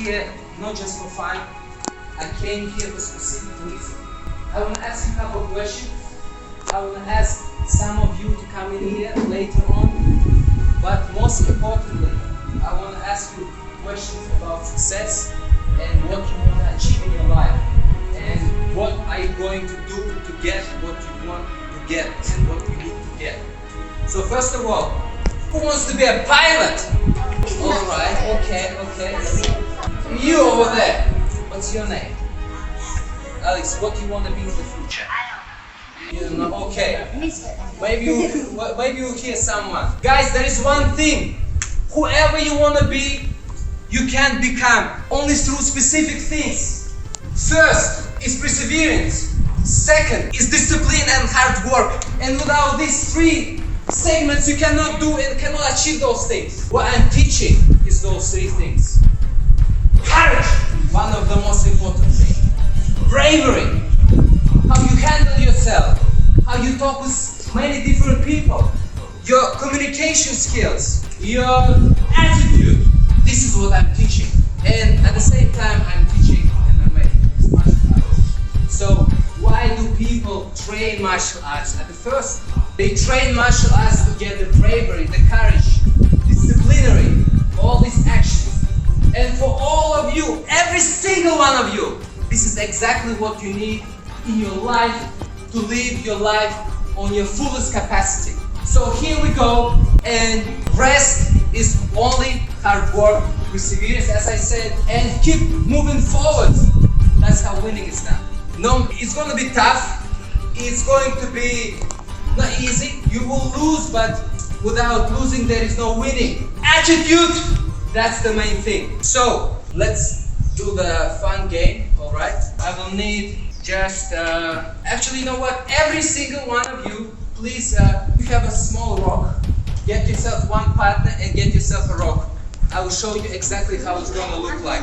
here not just for fun. I came here for a specific reason. I want to ask you a couple of questions. I want to ask some of you to come in here later on. But most importantly, I want to ask you questions about success and what you want to achieve in your life. And what are you going to do to get what you want to get and what you need to get. So first of all, who wants to be a pilot? Alright, okay. You over there, what's your name? Alex, what do you want to be in the future? You don't know? Okay. Maybe you'll hear someone. Guys, there is one thing. Whoever you want to be, you can become only through specific things. First is perseverance. Second is discipline and hard work. And without these three segments, you cannot do and cannot achieve those things. What I'm teaching is those three things. Courage, one of the most important things. Bravery, how you handle yourself, how you talk with many different people, your communication skills, your attitude. This is what I'm teaching. And at the same time, I'm teaching MMA, martial arts. So why do people train martial arts? At the first, they train martial arts to get the bravery, the courage, disciplinary, all these actions. And for all of you, every single one of you, this is exactly what you need in your life to live your life on your fullest capacity. So here we go, and rest is only hard work, perseverance, as I said, and keep moving forward. That's how winning is done. No, it's going to be tough. It's going to be not easy. You will lose, but without losing, there is no winning. Attitude, that's the main thing. So let's do the fun game, alright? I will need just, actually, you know what? Every single one of you, please, you have a small rock. Get yourself one partner and get yourself a rock. I will show you exactly how it's going to look like.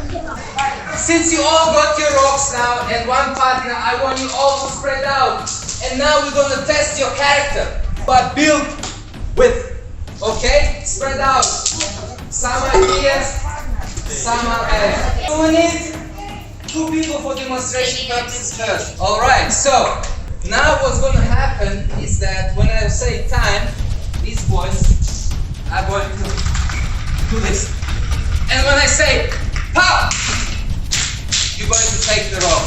Since you all got your rocks now and one partner, I want you all to spread out. And now we're going to test your character. But build with, okay? Spread out. Some are here, some are there. So we need two people for demonstration purposes first. Alright, so now what's going to happen is that when I say time, these boys are going to do this. And when I say pop, you're going to take the rock.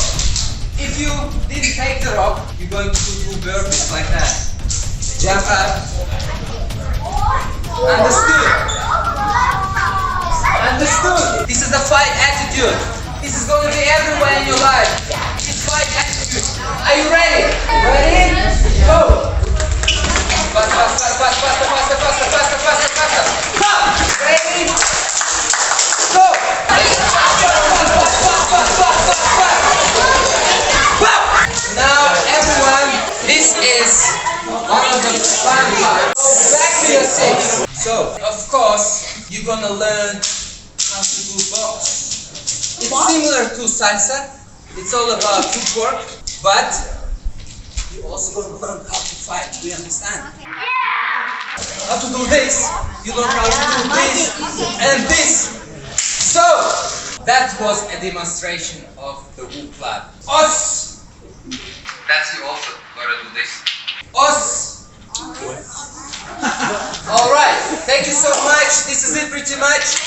If you didn't take the rock, you're going to do burpees like that. Jump up. Understood? Understood? This is the fight attitude. This is going to be everywhere in your life. It's fight attitude. Are you ready? Ready? Go! Faster. Come! Ready? Go! Now everyone, this is one of the fun parts. Back to your seat. So, of course, you're gonna learn how to do box. It's similar to salsa. It's all about footwork, but you're also gonna learn how to fight. Do you understand? How to do this. You learn how to do this and this. So, that was a demonstration of the Wu Club. Os! That's you also gotta do this. Os! Alright, thank you so much. This is it pretty much.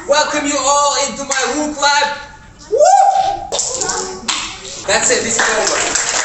Welcome you all into my Wu Club. Woo! That's it, this is over.